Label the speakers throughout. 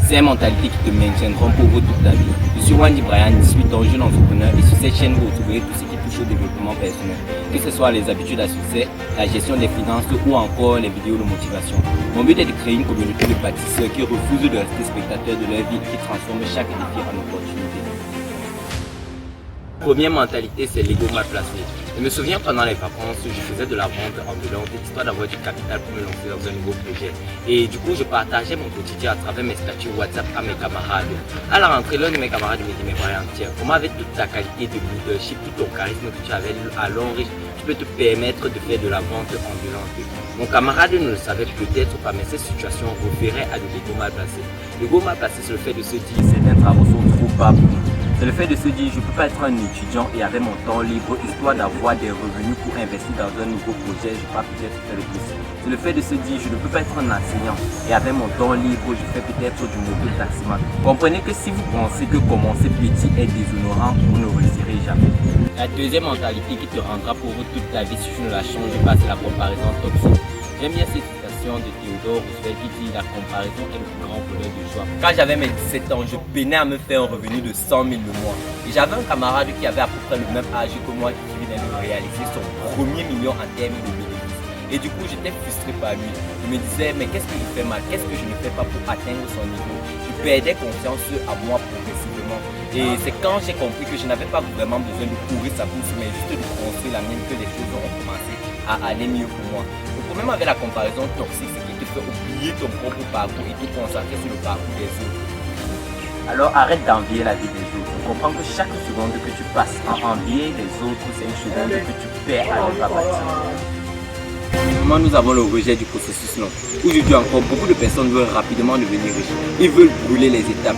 Speaker 1: Ces mentalités qui te maintiendront pour vous toute ta vie. Je suis Wendy Brian, 18 ans, jeune entrepreneur et sur cette chaîne vous retrouverez tout ce qui touche au développement personnel. Que ce soit les habitudes à succès, la gestion des finances ou encore les vidéos de motivation. Mon but est de créer une communauté de bâtisseurs qui refusent de rester spectateurs de leur vie et qui transforment chaque défi en opportunité. Première mentalité, c'est l'ego mal placé. Je me souviens pendant les vacances, je faisais de la vente ambulante, histoire d'avoir du capital pour me lancer dans un nouveau projet. Et du coup, je partageais mon quotidien à travers mes statuts WhatsApp à mes camarades. À la rentrée, l'un de mes camarades me dit, mais Brian, tiens, comment avec toute ta qualité de leadership, tout ton charisme que tu avais alors riche, tu peux te permettre de faire de la vente ambulante. Mon camarade ne le savait peut-être pas, mais cette situation référait à de l'ego mal placé. L'ego mal placé, c'est le fait de se dire, certains travaux sont trop bas pour moi. C'est le fait de se dire, je ne peux pas être un étudiant et avec mon temps libre, histoire d'avoir des revenus pour investir dans un nouveau projet, je ne vais pas peut-être faire le possible. C'est le fait de se dire, je ne peux pas être un enseignant et avec mon temps libre, je fais peut-être du moto-taximan. Comprenez que si vous pensez que commencer petit est déshonorant, vous ne réussirez jamais. La deuxième mentalité qui te rendra pour vous toute ta vie si tu ne la changes pas, c'est la comparaison toxique. J'aime bien cette citation de Théodore Roosevelt qui dit la comparaison est le plus grand voleur de joie. Quand j'avais mes 17 ans, je peinais à me faire un revenu de 100 000 le mois. Et j'avais un camarade qui avait à peu près le même âge que moi qui venait de réaliser son premier million en termes de bénéfices. Et du coup, j'étais frustré par lui. Je me disais, mais qu'est-ce que je fais mal? Qu'est-ce que je ne fais pas pour atteindre son niveau? Je perdais confiance à moi progressivement. Et c'est quand j'ai compris que je n'avais pas vraiment besoin de courir sa course, mais juste de construire la mienne que les choses ont commencé à aller mieux pour moi. Le problème avec la comparaison toxique, c'est qu'il te fait oublier ton propre parcours et te concentrer sur le parcours des autres. Alors arrête d'envier la vie des autres. Comprends que chaque seconde que tu passes à envier les autres, c'est une seconde que tu perds à ne pas bâtir. Comment nous avons le rejet du processus long. Aujourd'hui encore, beaucoup de personnes veulent rapidement devenir riches. Ils veulent brûler les étapes.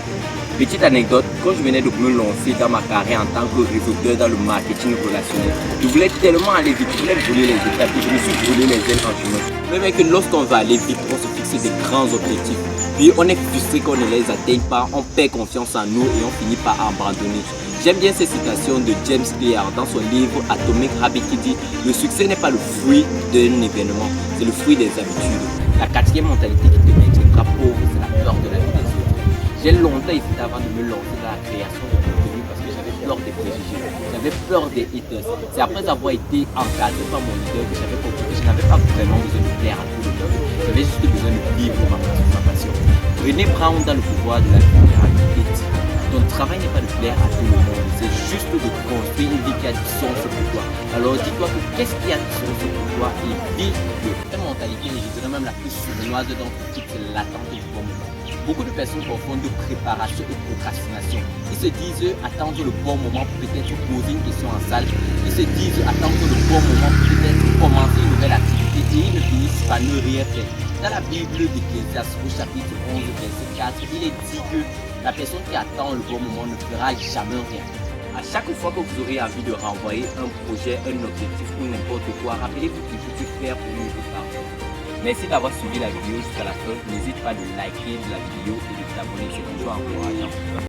Speaker 1: Petite anecdote, quand je venais de me lancer dans ma carrière en tant que réseauteur dans le marketing relationnel, je voulais tellement aller vite, je voulais brûler les étapes et je me suis brûlé les ailes en chemin. Même que lorsqu'on va aller vite, on se fixe des grands objectifs. Puis on est frustré qu'on ne les atteigne pas, on perd confiance en nous et on finit par abandonner. J'aime bien cette citation de James Clear dans son livre Atomic Habits qui dit « Le succès n'est pas le fruit d'un événement, c'est le fruit des habitudes ». La quatrième mentalité qui te maintiendra pauvre, c'est la peur de la vie des autres. J'ai longtemps hésité avant de me lancer dans la création de contenu parce que j'avais peur des préjugés, j'avais peur des haters. C'est après avoir été encadré par mon leader que j'avais compris que je n'avais pas vraiment besoin de plaire à tout le monde. J'avais juste besoin de vivre ma passion. Brené Brown dans le pouvoir de la vulnérabilité. Ton travail n'est pas de plaire à tout le monde, c'est juste de construire une vie qui a du sens pour toi. Alors dis-toi que qu'est-ce qui a du sens pour toi et vis-le. Cette mentalité, je dirais même la plus sournoise d'entre toutes, c'est l'attente du bon moment. Beaucoup de personnes confondent préparation et procrastination. Ils se disent attendre le bon moment pour peut-être poser une question en salle. Ils se disent attendre le bon moment pour peut-être commencer une nouvelle activité et ils ne finissent par ne rien faire. Dans la Bible d'Ecclésiaste au chapitre 11, verset 4, il est dit que la personne qui attend le bon moment ne fera jamais rien. À chaque fois que vous aurez envie de renvoyer un projet, un objectif ou n'importe quoi, rappelez-vous qu'il faut tout faire pour mieux le faire. Merci d'avoir suivi la vidéo jusqu'à la fin. N'hésite pas de liker la vidéo et de t'abonner, c'est toujours encourageant.